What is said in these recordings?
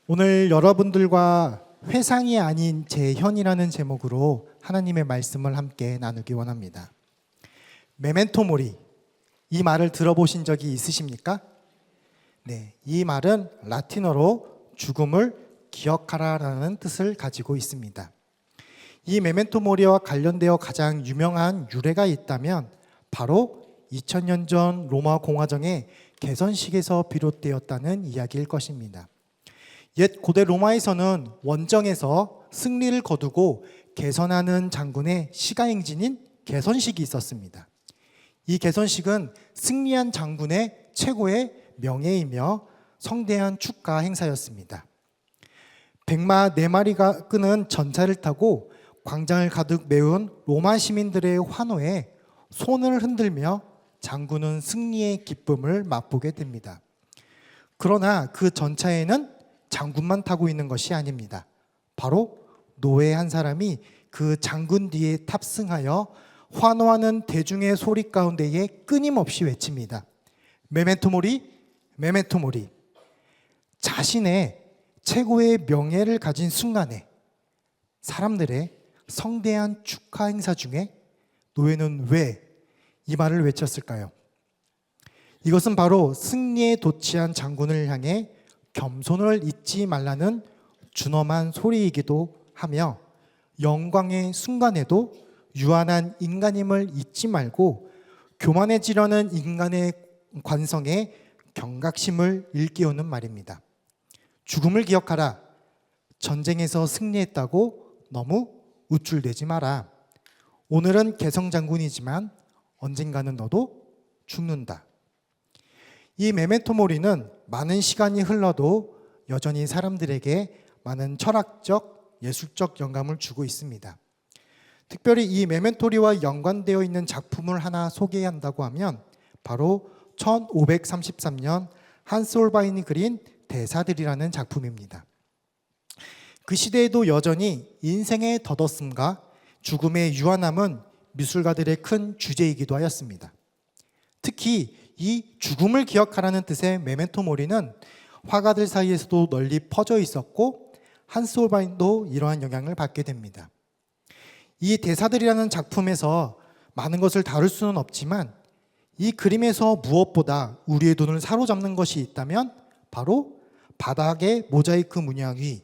오늘 여러분들과 회상이 아닌 재현이라는 제목으로 하나님의 말씀을 함께 나누기 원합니다. 메멘토 모리, 이 말을 들어보신 적이 있으십니까? 네, 이 말은 라틴어로 죽음을 기억하라라는 뜻을 가지고 있습니다. 이 메멘토 모리와 관련되어 가장 유명한 유래가 있다면 바로 2000년 전 로마 공화정의 개선식에서 비롯되었다는 이야기일 것입니다. 옛 고대 로마에서는 원정에서 승리를 거두고 개선하는 장군의 시가행진인 개선식이 있었습니다. 이 개선식은 승리한 장군의 최고의 명예이며 성대한 축하 행사였습니다. 백마 4마리가 끄는 전차를 타고 광장을 가득 메운 로마 시민들의 환호에 손을 흔들며 장군은 승리의 기쁨을 맛보게 됩니다. 그러나 그 전차에는 장군만 타고 있는 것이 아닙니다. 바로 노예 한 사람이 그 장군 뒤에 탑승하여 환호하는 대중의 소리 가운데에 끊임없이 외칩니다. 메멘토 모리, 메멘토 모리. 자신의 최고의 명예를 가진 순간에 사람들의 성대한 축하 행사 중에 노예는 왜 이 말을 외쳤을까요? 이것은 바로 승리에 도취한 장군을 향해 겸손을 잊지 말라는 준엄한 소리이기도 하며 영광의 순간에도 유한한 인간임을 잊지 말고 교만해지려는 인간의 관성에 경각심을 일깨우는 말입니다. 죽음을 기억하라. 전쟁에서 승리했다고 너무 우쭐대지 마라. 오늘은 개성장군이지만 언젠가는 너도 죽는다. 이 메멘토 모리는 많은 시간이 흘러도 여전히 사람들에게 많은 철학적, 예술적 영감을 주고 있습니다. 특별히 이 메멘토리와 연관되어 있는 작품을 하나 소개한다고 하면 바로 1533년 한스 홀바인이 그린 대사들이라는 작품입니다. 그 시대에도 여전히 인생의 덧없음과 죽음의 유한함은 미술가들의 큰 주제이기도 하였습니다. 특히 이 죽음을 기억하라는 뜻의 메멘토 모리는 화가들 사이에서도 널리 퍼져 있었고 한스 홀바인도 이러한 영향을 받게 됩니다. 이 대사들이라는 작품에서 많은 것을 다룰 수는 없지만 이 그림에서 무엇보다 우리의 눈을 사로잡는 것이 있다면 바로 바닥의 모자이크 문양 위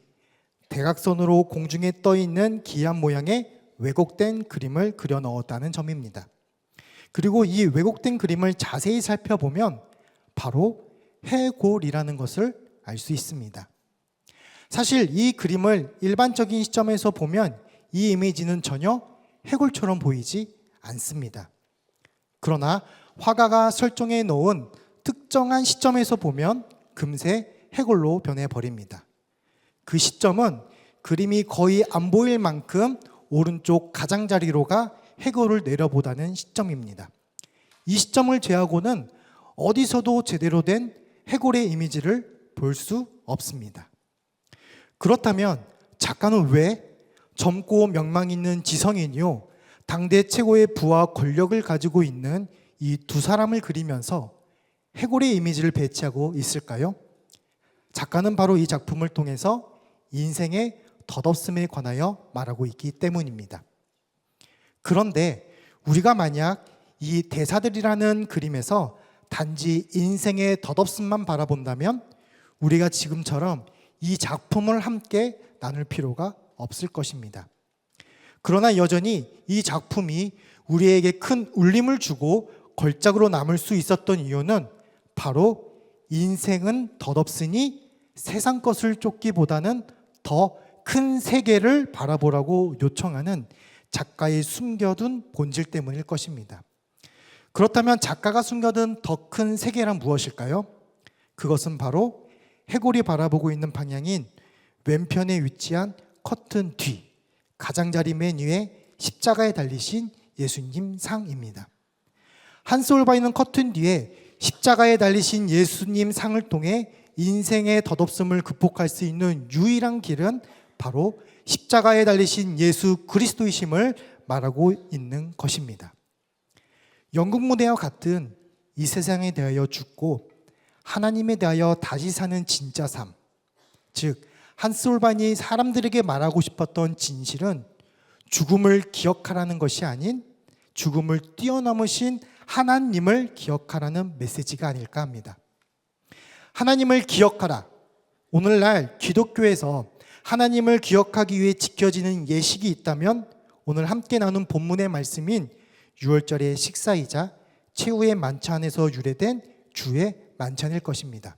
대각선으로 공중에 떠 있는 기한 모양의 왜곡된 그림을 그려 넣었다는 점입니다. 그리고 이 왜곡된 그림을 자세히 살펴보면 바로 해골이라는 것을 알 수 있습니다. 사실 이 그림을 일반적인 시점에서 보면 이 이미지는 전혀 해골처럼 보이지 않습니다. 그러나 화가가 설정해 놓은 특정한 시점에서 보면 금세 해골로 변해버립니다. 그 시점은 그림이 거의 안 보일 만큼 오른쪽 가장자리로가 해골을 내려보다는 시점입니다. 이 시점을 제하고는 어디서도 제대로 된 해골의 이미지를 볼 수 없습니다. 그렇다면 작가는 왜 젊고 명망 있는 지성인이요 당대 최고의 부와 권력을 가지고 있는 이 두 사람을 그리면서 해골의 이미지를 배치하고 있을까요? 작가는 바로 이 작품을 통해서 인생의 덧없음에 관하여 말하고 있기 때문입니다. 그런데 우리가 만약 이 대사들이라는 그림에서 단지 인생의 덧없음만 바라본다면 우리가 지금처럼 이 작품을 함께 나눌 필요가 없을 것입니다. 그러나 여전히 이 작품이 우리에게 큰 울림을 주고 걸작으로 남을 수 있었던 이유는 바로 인생은 덧없으니 세상 것을 쫓기보다는 더 큰 세계를 바라보라고 요청하는 작가의 숨겨둔 본질 때문일 것입니다. 그렇다면 작가가 숨겨둔 더 큰 세계란 무엇일까요? 그것은 바로 해골이 바라보고 있는 방향인 왼편에 위치한 커튼 뒤 가장자리 맨 위에 십자가에 달리신 예수님 상입니다. 한스 홀바인은 커튼 뒤에 십자가에 달리신 예수님 상을 통해 인생의 덧없음을 극복할 수 있는 유일한 길은 바로 십자가에 달리신 예수 그리스도이심을 말하고 있는 것입니다. 연극 무대와 같은 이 세상에 대하여 죽고 하나님에 대하여 다시 사는 진짜 삶, 즉 한스 올반이 사람들에게 말하고 싶었던 진실은 죽음을 기억하라는 것이 아닌 죽음을 뛰어넘으신 하나님을 기억하라는 메시지가 아닐까 합니다. 하나님을 기억하라. 오늘날 기독교에서 하나님을 기억하기 위해 지켜지는 예식이 있다면 오늘 함께 나눈 본문의 말씀인 유월절의 식사이자 최후의 만찬에서 유래된 주의 만찬일 것입니다.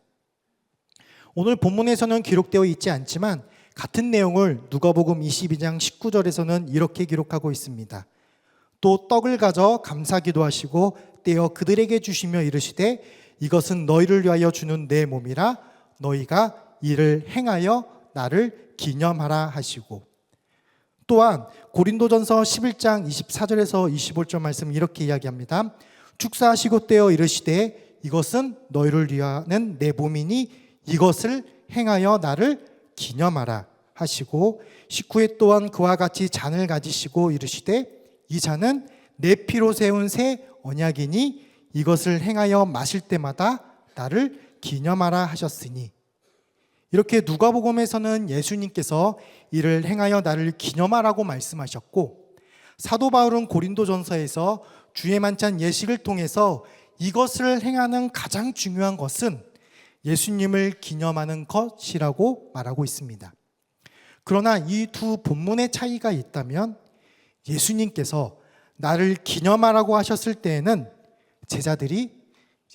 오늘 본문에서는 기록되어 있지 않지만 같은 내용을 누가복음 22장 19절에서는 이렇게 기록하고 있습니다. 또 떡을 가져 감사기도 하시고 떼어 그들에게 주시며 이르시되 이것은 너희를 위하여 주는 내 몸이라 너희가 이를 행하여 나를 기념하라 하시고, 또한 고린도전서 11장 24절에서 25절 말씀 이렇게 이야기합니다. 축사하시고 떼어 이르시되 이것은 너희를 위하는 내 몸이니 이것을 행하여 나를 기념하라 하시고, 19회 또한 그와 같이 잔을 가지시고 이르시되 이 잔은 내 피로 세운 새 언약이니 이것을 행하여 마실 때마다 나를 기념하라 하셨으니, 이렇게 누가복음에서는 예수님께서 이를 행하여 나를 기념하라고 말씀하셨고, 사도 바울은 고린도전서에서 주의 만찬 예식을 통해서 이것을 행하는 가장 중요한 것은 예수님을 기념하는 것이라고 말하고 있습니다. 그러나 이 두 본문의 차이가 있다면 예수님께서 나를 기념하라고 하셨을 때에는 제자들이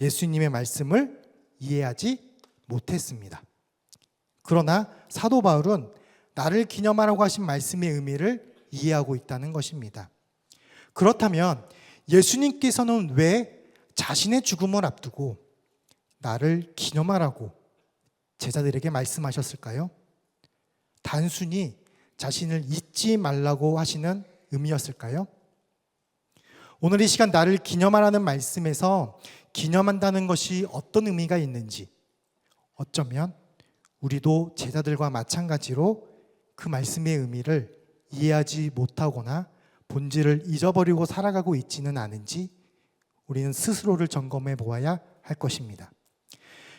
예수님의 말씀을 이해하지 못했습니다. 그러나 사도 바울은 나를 기념하라고 하신 말씀의 의미를 이해하고 있다는 것입니다. 그렇다면 예수님께서는 왜 자신의 죽음을 앞두고 나를 기념하라고 제자들에게 말씀하셨을까요? 단순히 자신을 잊지 말라고 하시는 의미였을까요? 오늘 이 시간 나를 기념하라는 말씀에서 기념한다는 것이 어떤 의미가 있는지, 어쩌면 우리도 제자들과 마찬가지로 그 말씀의 의미를 이해하지 못하거나 본질을 잊어버리고 살아가고 있지는 않은지 우리는 스스로를 점검해 보아야 할 것입니다.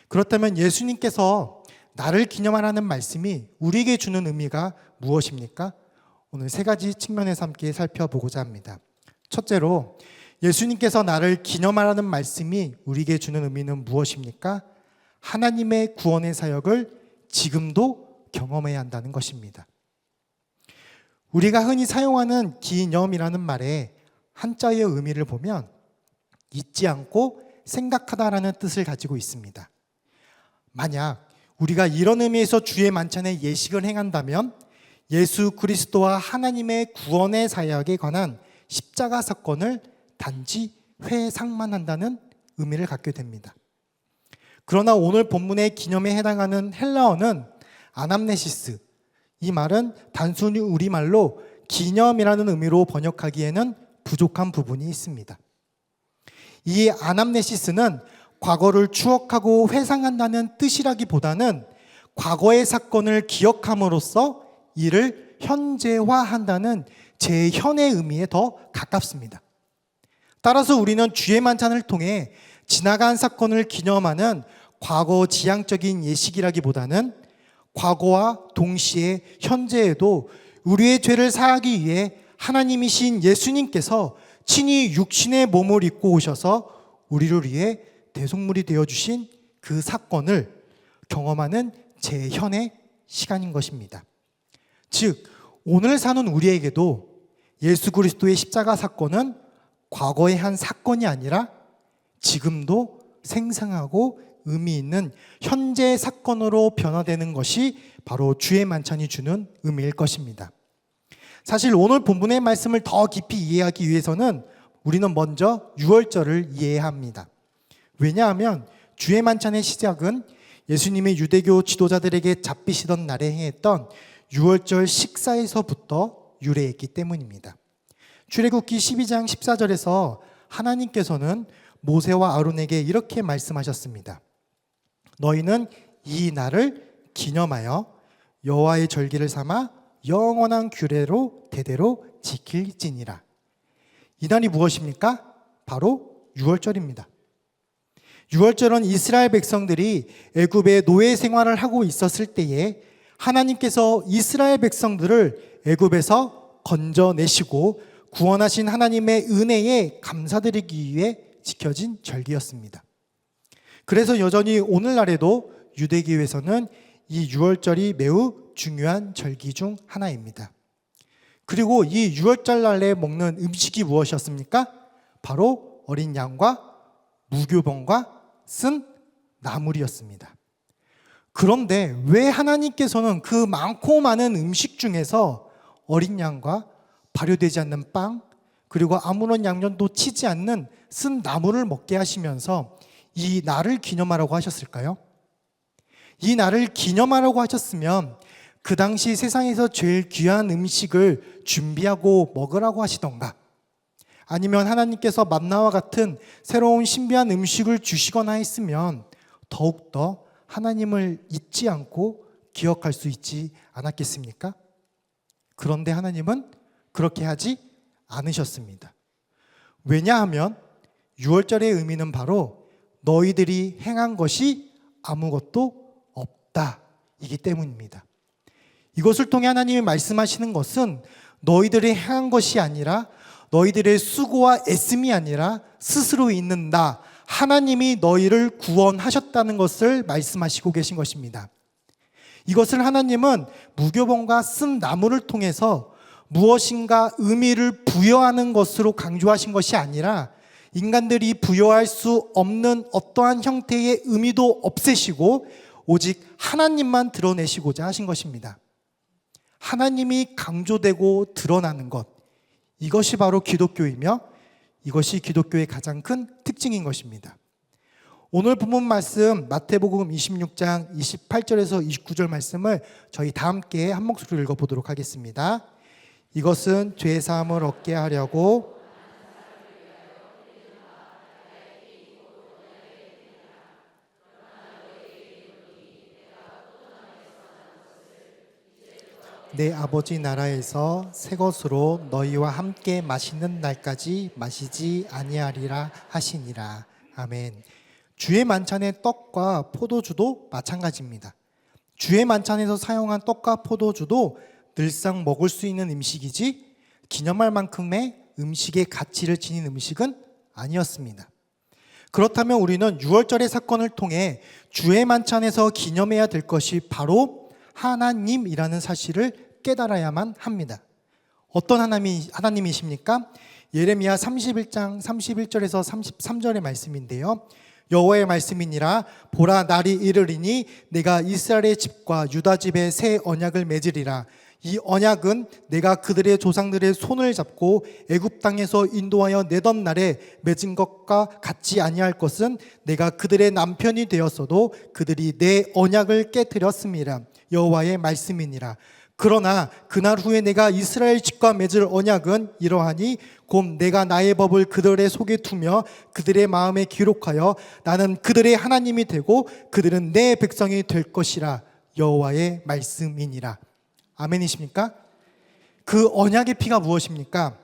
그렇다면 예수님께서 나를 기념하라는 말씀이 우리에게 주는 의미가 무엇입니까? 오늘 세 가지 측면에서 함께 살펴보고자 합니다. 첫째로, 예수님께서 나를 기념하라는 말씀이 우리에게 주는 의미는 무엇입니까? 하나님의 구원의 사역을 지금도 경험해야 한다는 것입니다. 우리가 흔히 사용하는 기념이라는 말에 한자의 의미를 보면 잊지 않고 생각하다라는 뜻을 가지고 있습니다. 만약 우리가 이런 의미에서 주의 만찬의 예식을 행한다면 예수 그리스도와 하나님의 구원의 사역에 관한 십자가 사건을 단지 회상만 한다는 의미를 갖게 됩니다. 그러나 오늘 본문의 기념에 해당하는 헬라어는 아남네시스, 이 말은 단순히 우리말로 기념이라는 의미로 번역하기에는 부족한 부분이 있습니다. 이 아남네시스는 과거를 추억하고 회상한다는 뜻이라기보다는 과거의 사건을 기억함으로써 이를 현재화한다는 재현의 의미에 더 가깝습니다. 따라서 우리는 주의 만찬을 통해 지나간 사건을 기념하는 과거 지향적인 예식이라기보다는 과거와 동시에 현재에도 우리의 죄를 사하기 위해 하나님이신 예수님께서 친히 육신의 몸을 입고 오셔서 우리를 위해 대속물이 되어주신 그 사건을 경험하는 재현의 시간인 것입니다. 즉, 오늘 사는 우리에게도 예수 그리스도의 십자가 사건은 과거의 한 사건이 아니라 지금도 생생하고 의미 있는 현재 사건으로 변화되는 것이 바로 주의 만찬이 주는 의미일 것입니다. 사실 오늘 본문의 말씀을 더 깊이 이해하기 위해서는 우리는 먼저 유월절을 이해해야 합니다. 왜냐하면 주의 만찬의 시작은 예수님이 유대교 지도자들에게 잡히시던 날에 행했던 유월절 식사에서부터 유래했기 때문입니다. 출애굽기 12장 14절에서 하나님께서는 모세와 아론에게 이렇게 말씀하셨습니다. 너희는 이 날을 기념하여 여호와의 절기를 삼아 영원한 규례로 대대로 지킬지니라. 이 날이 무엇입니까? 바로 유월절입니다. 유월절은 이스라엘 백성들이 애굽의 노예 생활을 하고 있었을 때에 하나님께서 이스라엘 백성들을 애굽에서 건져내시고 구원하신 하나님의 은혜에 감사드리기 위해 지켜진 절기였습니다. 그래서 여전히 오늘날에도 유대교에서는 이 유월절이 매우 중요한 절기 중 하나입니다. 그리고 이 유월절 날에 먹는 음식이 무엇이었습니까? 바로 어린 양과 무교병과 쓴 나물이었습니다. 그런데 왜 하나님께서는 그 많고 많은 음식 중에서 어린 양과 발효되지 않는 빵, 그리고 아무런 양념도 치지 않는 쓴 나물을 먹게 하시면서 이 날을 기념하라고 하셨을까요? 이 날을 기념하라고 하셨으면 그 당시 세상에서 제일 귀한 음식을 준비하고 먹으라고 하시던가, 아니면 하나님께서 만나와 같은 새로운 신비한 음식을 주시거나 했으면 더욱더 하나님을 잊지 않고 기억할 수 있지 않았겠습니까? 그런데 하나님은 그렇게 하지 않으셨습니다. 왜냐하면 유월절의 의미는 바로 너희들이 행한 것이 아무것도 없다 이기 때문입니다. 이것을 통해 하나님이 말씀하시는 것은 너희들이 행한 것이 아니라, 너희들의 수고와 애씀이 아니라 스스로 있는 나 하나님이 너희를 구원하셨다는 것을 말씀하시고 계신 것입니다. 이것을 하나님은 무교병과 쓴 나물을 통해서 무엇인가 의미를 부여하는 것으로 강조하신 것이 아니라, 인간들이 부여할 수 없는 어떠한 형태의 의미도 없애시고 오직 하나님만 드러내시고자 하신 것입니다. 하나님이 강조되고 드러나는 것, 이것이 바로 기독교이며 이것이 기독교의 가장 큰 특징인 것입니다. 오늘 본문 말씀 마태복음 26장 28절에서 29절 말씀을 저희 다 함께 한 목소리로 읽어보도록 하겠습니다. 이것은 죄 사함을 얻게 하려고 내 아버지 나라에서 새 것으로 너희와 함께 마시는 날까지 마시지 아니하리라 하시니라. 아멘. 주의 만찬의 떡과 포도주도 마찬가지입니다. 주의 만찬에서 사용한 떡과 포도주도 늘상 먹을 수 있는 음식이지 기념할 만큼의 음식의 가치를 지닌 음식은 아니었습니다. 그렇다면 우리는 유월절의 사건을 통해 주의 만찬에서 기념해야 될 것이 바로 하나님이라는 사실을 깨달아야만 합니다. 어떤 하나님이십니까? 예레미야 31장 31절에서 33절의 말씀인데요. 여호와의 말씀이니라. 보라, 날이 이르리니 내가 이스라엘의 집과 유다 집에 새 언약을 맺으리라. 이 언약은 내가 그들의 조상들의 손을 잡고 애굽 땅에서 인도하여 내던 날에 맺은 것과 같지 아니할 것은 내가 그들의 남편이 되었어도 그들이 내 언약을 깨뜨렸음이라. 여호와의 말씀이니라. 그러나 그날 후에 내가 이스라엘 집과 맺을 언약은 이러하니 곧 내가 나의 법을 그들의 속에 두며 그들의 마음에 기록하여 나는 그들의 하나님이 되고 그들은 내 백성이 될 것이라. 여호와의 말씀이니라. 아멘이십니까? 그 언약의 피가 무엇입니까?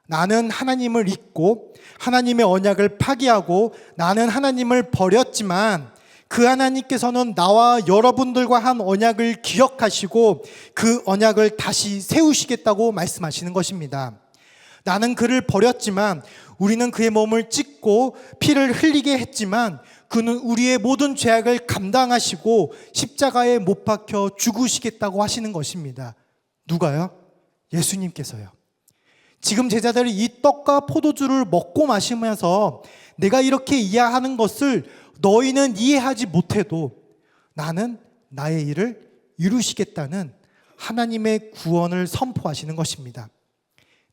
나는 하나님을 잊고 하나님의 언약을 파기하고 나는 하나님을 버렸지만 그 하나님께서는 나와 여러분들과 한 언약을 기억하시고 그 언약을 다시 세우시겠다고 말씀하시는 것입니다. 나는 그를 버렸지만, 우리는 그의 몸을 찢고 피를 흘리게 했지만 그는 우리의 모든 죄악을 감당하시고 십자가에 못 박혀 죽으시겠다고 하시는 것입니다. 누가요? 예수님께서요. 지금 제자들이 이 떡과 포도주를 먹고 마시면서 내가 이렇게 이해하는 것을 너희는 이해하지 못해도 나는 나의 일을 이루시겠다는 하나님의 구원을 선포하시는 것입니다.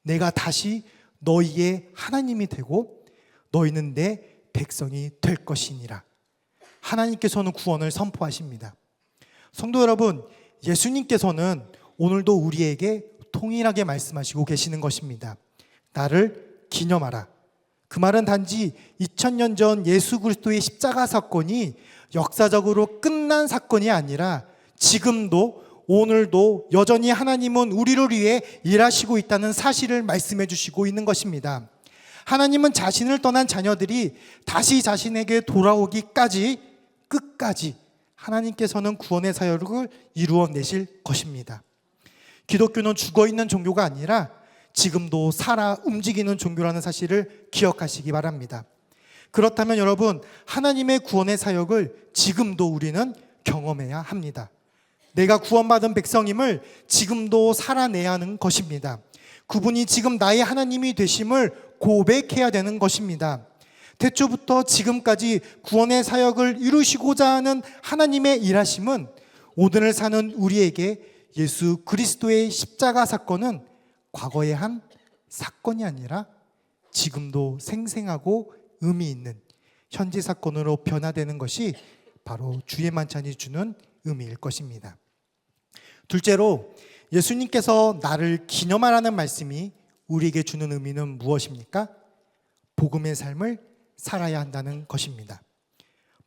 내가 다시 너희의 하나님이 되고 너희는 내 백성이 될 것이니라. 하나님께서는 구원을 선포하십니다. 성도 여러분, 예수님께서는 오늘도 우리에게 동일하게 말씀하시고 계시는 것입니다. 나를 기념하라. 그 말은 단지 2000년 전 예수 그리스도의 십자가 사건이 역사적으로 끝난 사건이 아니라 지금도 오늘도 여전히 하나님은 우리를 위해 일하시고 있다는 사실을 말씀해 주시고 있는 것입니다. 하나님은 자신을 떠난 자녀들이 다시 자신에게 돌아오기까지 끝까지 하나님께서는 구원의 사역을 이루어내실 것입니다. 기독교는 죽어있는 종교가 아니라 지금도 살아 움직이는 종교라는 사실을 기억하시기 바랍니다. 그렇다면 여러분, 하나님의 구원의 사역을 지금도 우리는 경험해야 합니다. 내가 구원받은 백성임을 지금도 살아내야 하는 것입니다. 그분이 지금 나의 하나님이 되심을 고백해야 되는 것입니다. 태초부터 지금까지 구원의 사역을 이루시고자 하는 하나님의 일하심은 오늘을 사는 우리에게 예수 그리스도의 십자가 사건은 과거의 한 사건이 아니라 지금도 생생하고 의미 있는 현재 사건으로 변화되는 것이 바로 주의 만찬이 주는 의미일 것입니다. 둘째로, 예수님께서 나를 기념하라는 말씀이 우리에게 주는 의미는 무엇입니까? 복음의 삶을 살아야 한다는 것입니다.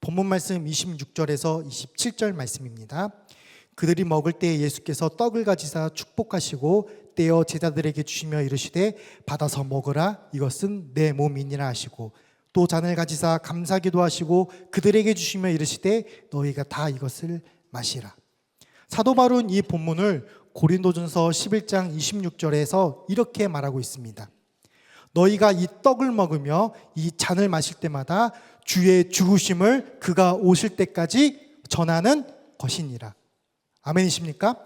본문 말씀 26절에서 27절 말씀입니다. 그들이 먹을 때에 예수께서 떡을 가지사 축복하시고 떼어 제자들에게 주시며 이르시되 받아서 먹으라, 이것은 내 몸이니라 하시고, 또 잔을 가지사 감사기도 하시고 그들에게 주시며 이르시되 너희가 다 이것을 마시라. 사도 바울은 이 본문을 고린도전서 11장 26절에서 이렇게 말하고 있습니다. 너희가 이 떡을 먹으며 이 잔을 마실 때마다 주의 죽으심을 그가 오실 때까지 전하는 것이니라. 아멘이십니까?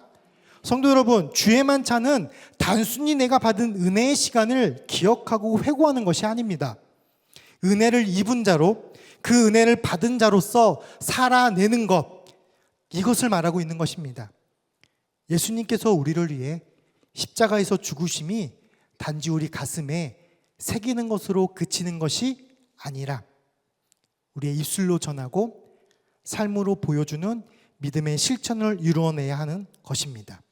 성도 여러분, 주의 만찬은 단순히 내가 받은 은혜의 시간을 기억하고 회고하는 것이 아닙니다. 은혜를 입은 자로, 그 은혜를 받은 자로서 살아내는 것, 이것을 말하고 있는 것입니다. 예수님께서 우리를 위해 십자가에서 죽으심이 단지 우리 가슴에 새기는 것으로 그치는 것이 아니라 우리의 입술로 전하고 삶으로 보여주는 믿음의 실천을 이루어내야 하는 것입니다.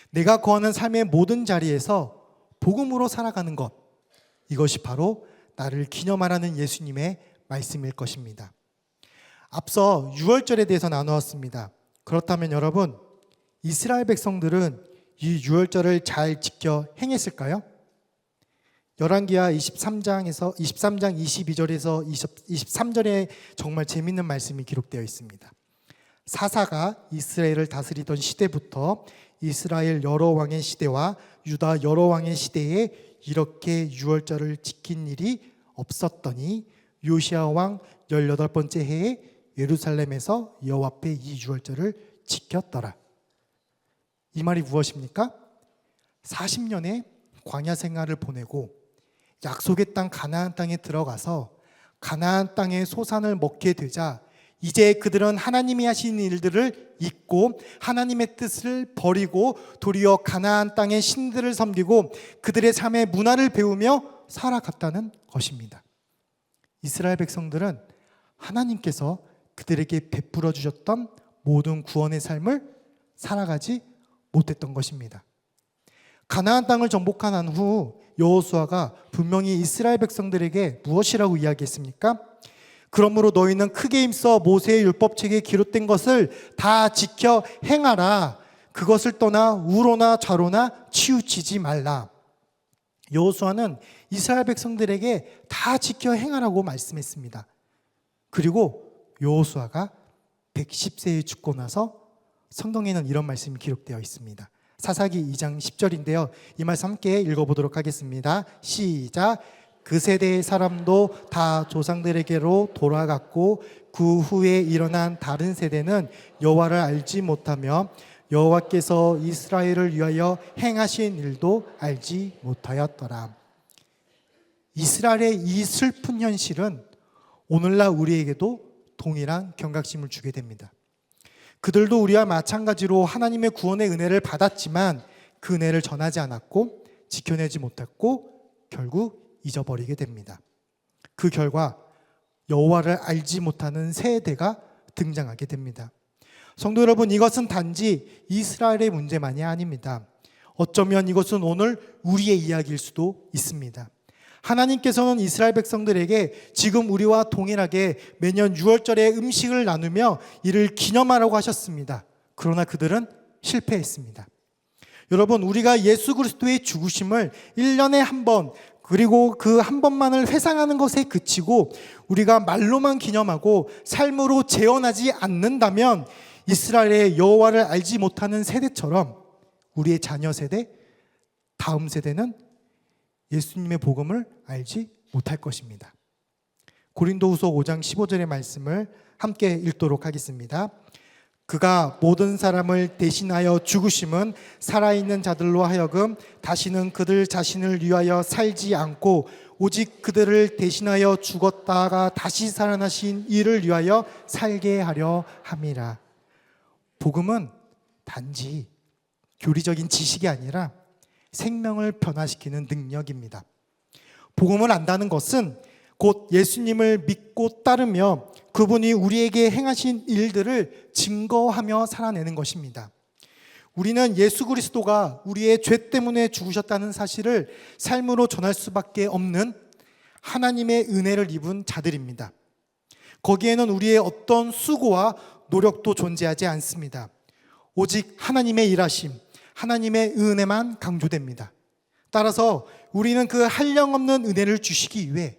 내가 거하는 삶의 모든 자리에서 복음으로 살아가는 것, 이것이 바로 나를 기념하라는 예수님의 말씀일 것입니다. 앞서 유월절에 대해서 나누었습니다. 그렇다면 여러분, 이스라엘 백성들은 이 유월절을 잘 지켜 행했을까요? 열왕기하 23장 22절에서 23절에 정말 재밌는 말씀이 기록되어 있습니다. 사사가 이스라엘을 다스리던 시대부터 이스라엘 여러 왕의 시대와 유다 여러 왕의 시대에 이렇게 유월절을 지킨 일이 없었더니 요시야 왕 18번째 해에 예루살렘에서 여호와 앞에 이 유월절을 지켰더라. 이 말이 무엇입니까? 40년의 광야 생활을 보내고 약속의 땅 가나안 땅에 들어가서 가나안 땅의 소산을 먹게 되자 이제 그들은 하나님이 하신 일들을 잊고 하나님의 뜻을 버리고 도리어 가나안 땅의 신들을 섬기고 그들의 삶의 문화를 배우며 살아갔다는 것입니다. 이스라엘 백성들은 하나님께서 그들에게 베풀어 주셨던 모든 구원의 삶을 살아가지 못했던 것입니다. 가나안 땅을 정복한 후 여호수아가 분명히 이스라엘 백성들에게 무엇이라고 이야기했습니까? 그러므로 너희는 크게 힘써 모세의 율법책에 기록된 것을 다 지켜 행하라. 그것을 떠나 우로나 좌로나 치우치지 말라. 여호수아는 이스라엘 백성들에게 다 지켜 행하라고 말씀했습니다. 그리고 여호수아가 110세에 죽고 나서 성경에는 이런 말씀이 기록되어 있습니다. 사사기 2장 10절인데요. 이 말씀 함께 읽어보도록 하겠습니다. 시작. 그 세대의 사람도 다 조상들에게로 돌아갔고 그 후에 일어난 다른 세대는 여호와를 알지 못하며 여호와께서 이스라엘을 위하여 행하신 일도 알지 못하였더라. 이스라엘의 이 슬픈 현실은 오늘날 우리에게도 동일한 경각심을 주게 됩니다. 그들도 우리와 마찬가지로 하나님의 구원의 은혜를 받았지만 그 은혜를 전하지 않았고 지켜내지 못했고 결국 잊어버리게 됩니다. 그 결과 여호와를 알지 못하는 세대가 등장하게 됩니다. 성도 여러분, 이것은 단지 이스라엘의 문제만이 아닙니다. 어쩌면 이것은 오늘 우리의 이야기일 수도 있습니다. 하나님께서는 이스라엘 백성들에게 지금 우리와 동일하게 매년 6월절에 음식을 나누며 이를 기념하라고 하셨습니다. 그러나 그들은 실패했습니다. 여러분, 우리가 예수 그리스도의 죽으심을 1년에 한 번 그리고 그 한 번만을 회상하는 것에 그치고 우리가 말로만 기념하고 삶으로 재현하지 않는다면 이스라엘의 여호와를 알지 못하는 세대처럼 우리의 자녀 세대, 다음 세대는 예수님의 복음을 알지 못할 것입니다. 고린도후서 5장 15절의 말씀을 함께 읽도록 하겠습니다. 그가 모든 사람을 대신하여 죽으심은 살아있는 자들로 하여금 다시는 그들 자신을 위하여 살지 않고 오직 그들을 대신하여 죽었다가 다시 살아나신 이를 위하여 살게 하려 함이라. 복음은 단지 교리적인 지식이 아니라 생명을 변화시키는 능력입니다. 복음을 안다는 것은 곧 예수님을 믿고 따르며 그분이 우리에게 행하신 일들을 증거하며 살아내는 것입니다. 우리는 예수 그리스도가 우리의 죄 때문에 죽으셨다는 사실을 삶으로 전할 수밖에 없는 하나님의 은혜를 입은 자들입니다. 거기에는 우리의 어떤 수고와 노력도 존재하지 않습니다. 오직 하나님의 일하심, 하나님의 은혜만 강조됩니다. 따라서 우리는 그 한량없는 은혜를 주시기 위해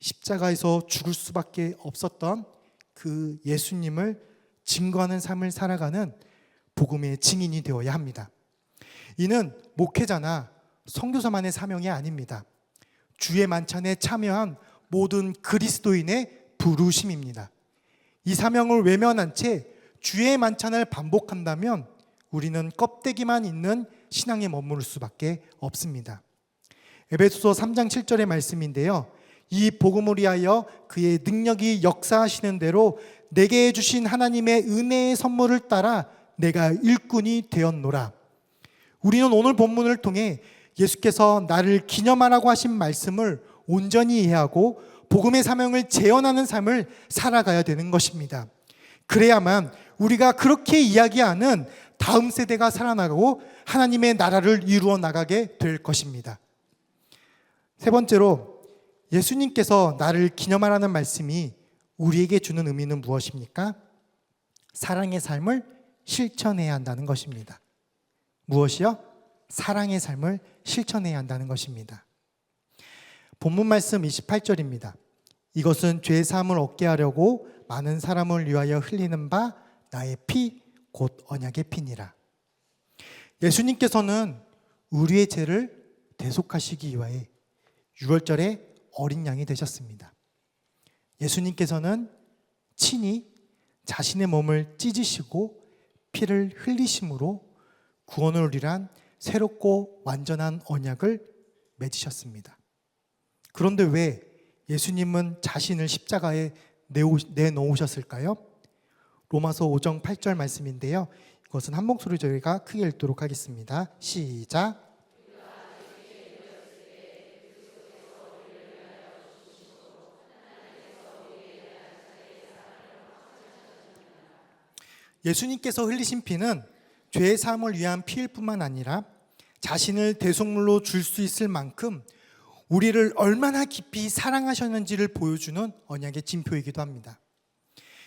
십자가에서 죽을 수밖에 없었던 그 예수님을 증거하는 삶을 살아가는 복음의 증인이 되어야 합니다. 이는 목회자나 선교사만의 사명이 아닙니다. 주의 만찬에 참여한 모든 그리스도인의 부르심입니다. 이 사명을 외면한 채 주의 만찬을 반복한다면 우리는 껍데기만 있는 신앙에 머무를 수밖에 없습니다. 에베소서 3장 7절의 말씀인데요. 이 복음을 위하여 그의 능력이 역사하시는 대로 내게 주신 하나님의 은혜의 선물을 따라 내가 일꾼이 되었노라. 우리는 오늘 본문을 통해 예수께서 나를 기념하라고 하신 말씀을 온전히 이해하고 복음의 사명을 재현하는 삶을 살아가야 되는 것입니다. 그래야만 우리가 그렇게 이야기하는 다음 세대가 살아나가고 하나님의 나라를 이루어 나가게 될 것입니다. 세 번째로 예수님께서 나를 기념하라는 말씀이 우리에게 주는 의미는 무엇입니까? 사랑의 삶을 실천해야 한다는 것입니다. 무엇이요? 사랑의 삶을 실천해야 한다는 것입니다. 본문 말씀 28절입니다. 이것은 죄 사함을 얻게 하려고 많은 사람을 위하여 흘리는 바 나의 피 곧 언약의 피니라. 예수님께서는 우리의 죄를 대속하시기 위해 유월절에 어린 양이 되셨습니다. 예수님께서는 친히 자신의 몸을 찢으시고 피를 흘리심으로 구원을 위한 새롭고 완전한 언약을 맺으셨습니다. 그런데 왜 예수님은 자신을 십자가에 내놓으셨을까요? 로마서 5장 8절 말씀인데요. 이것은 한 목소리 저희가 크게 읽도록 하겠습니다. 시작. 예수님께서 흘리신 피는 죄의 사함을 위한 피일 뿐만 아니라 자신을 대속물로 줄 수 있을 만큼 우리를 얼마나 깊이 사랑하셨는지를 보여주는 언약의 징표이기도 합니다.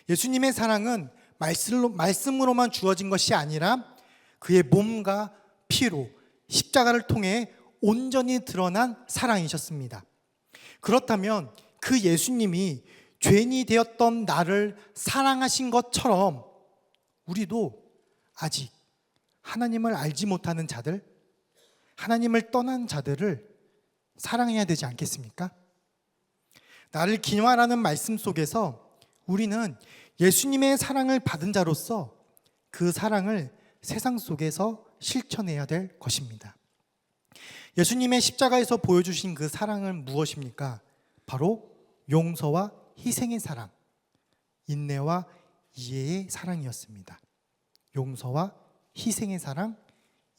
예수님의 사랑은 말씀으로만 주어진 것이 아니라 그의 몸과 피로 십자가를 통해 온전히 드러난 사랑이셨습니다. 그렇다면 그 예수님이 죄인이 되었던 나를 사랑하신 것처럼 우리도 아직 하나님을 알지 못하는 자들, 하나님을 떠난 자들을 사랑해야 되지 않겠습니까? 나를 기념하라는 말씀 속에서 우리는 예수님의 사랑을 받은 자로서 그 사랑을 세상 속에서 실천해야 될 것입니다. 예수님의 십자가에서 보여주신 그 사랑은 무엇입니까? 바로 용서와 희생의 사랑, 인내와 이해의 사랑이었습니다. 용서와 희생의 사랑,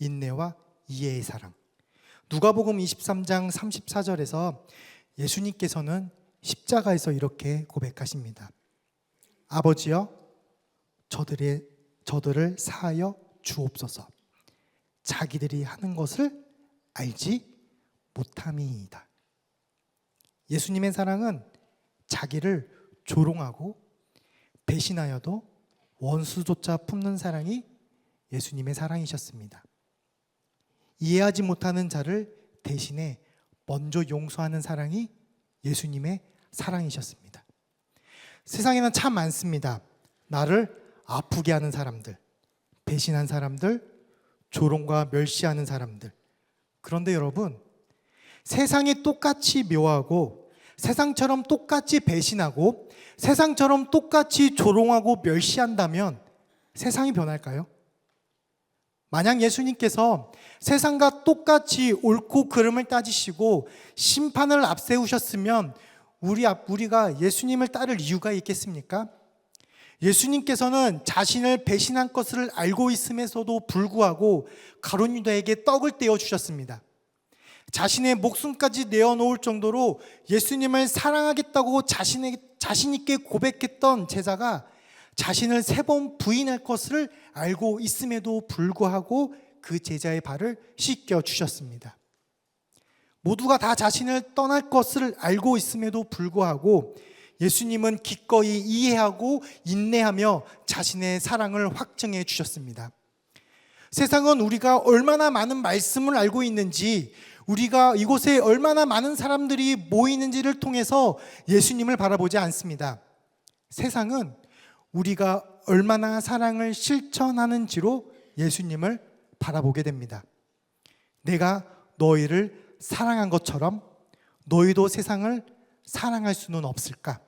인내와 이해의 사랑. 누가복음 23장 34절에서 예수님께서는 십자가에서 이렇게 고백하십니다. 아버지여, 저들을 사하여 주옵소서. 자기들이 하는 것을 알지 못함이이다. 예수님의 사랑은 자기를 조롱하고 배신하여도 원수조차 품는 사랑이 예수님의 사랑이셨습니다. 이해하지 못하는 자를 대신에 먼저 용서하는 사랑이 예수님의 사랑이셨습니다. 세상에는 참 많습니다. 나를 아프게 하는 사람들, 배신한 사람들, 조롱과 멸시하는 사람들. 그런데 여러분, 세상이 똑같이 묘하고 세상처럼 똑같이 배신하고 세상처럼 똑같이 조롱하고 멸시한다면 세상이 변할까요? 만약 예수님께서 세상과 똑같이 옳고 그름을 따지시고 심판을 앞세우셨으면 우리가 예수님을 따를 이유가 있겠습니까? 예수님께서는 자신을 배신한 것을 알고 있음에도 불구하고 가룟 유다에게 떡을 떼어 주셨습니다. 자신의 목숨까지 내어놓을 정도로 예수님을 사랑하겠다고 자신 있게 고백했던 제자가 자신을 3번 부인할 것을 알고 있음에도 불구하고 그 제자의 발을 씻겨 주셨습니다. 모두가 다 자신을 떠날 것을 알고 있음에도 불구하고 예수님은 기꺼이 이해하고 인내하며 자신의 사랑을 확증해 주셨습니다. 세상은 우리가 얼마나 많은 말씀을 알고 있는지, 우리가 이곳에 얼마나 많은 사람들이 모이는지를 통해서 예수님을 바라보지 않습니다. 세상은 우리가 얼마나 사랑을 실천하는지로 예수님을 바라보게 됩니다. 내가 너희를 사랑한 것처럼 너희도 세상을 사랑할 수는 없을까?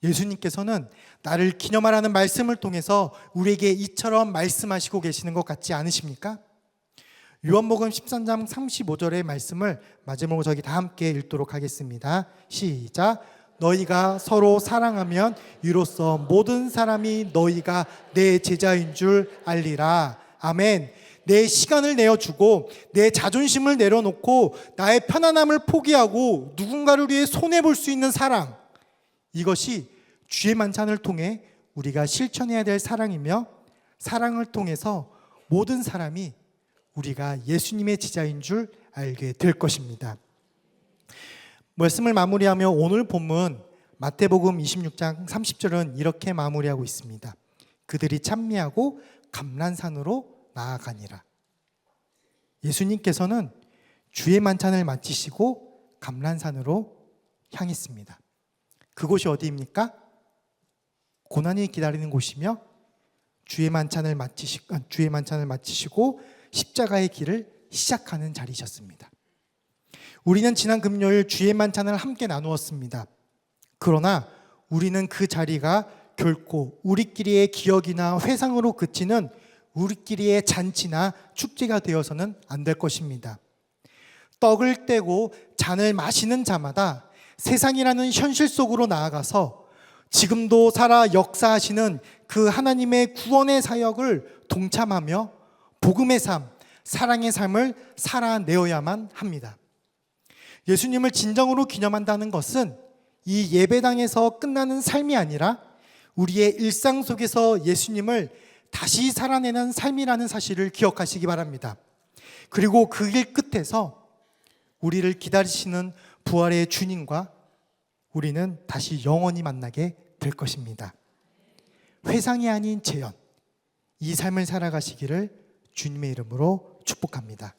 예수님께서는 나를 기념하라는 말씀을 통해서 우리에게 이처럼 말씀하시고 계시는 것 같지 않으십니까? 요한복음 13장 35절의 말씀을 마지막으로 저희 다 함께 읽도록 하겠습니다. 시작. 너희가 서로 사랑하면 이로써 모든 사람이 너희가 내 제자인 줄 알리라. 아멘. 내 시간을 내어주고 내 자존심을 내려놓고 나의 편안함을 포기하고 누군가를 위해 손해볼 수 있는 사랑, 이것이 주의 만찬을 통해 우리가 실천해야 될 사랑이며, 사랑을 통해서 모든 사람이 우리가 예수님의 제자인 줄 알게 될 것입니다. 말씀을 마무리하며 오늘 본문 마태복음 26장 30절은 이렇게 마무리하고 있습니다. 그들이 찬미하고 감람산으로 나아가니라. 예수님께서는 주의 만찬을 마치시고 감람산으로 향했습니다. 그곳이 어디입니까? 고난이 기다리는 곳이며 주의 만찬을 마치시고 십자가의 길을 시작하는 자리셨습니다. 우리는 지난 금요일 주의 만찬을 함께 나누었습니다. 그러나 우리는 그 자리가 결코 우리끼리의 기억이나 회상으로 그치는 우리끼리의 잔치나 축제가 되어서는 안 될 것입니다. 떡을 떼고 잔을 마시는 자마다 세상이라는 현실 속으로 나아가서 지금도 살아 역사하시는 그 하나님의 구원의 사역을 동참하며 복음의 삶, 사랑의 삶을 살아내어야만 합니다. 예수님을 진정으로 기념한다는 것은 이 예배당에서 끝나는 삶이 아니라 우리의 일상 속에서 예수님을 다시 살아내는 삶이라는 사실을 기억하시기 바랍니다. 그리고 그 길 끝에서 우리를 기다리시는 부활의 주님과 우리는 다시 영원히 만나게 될 것입니다. 회상이 아닌 재현, 이 삶을 살아가시기를 주님의 이름으로 축복합니다.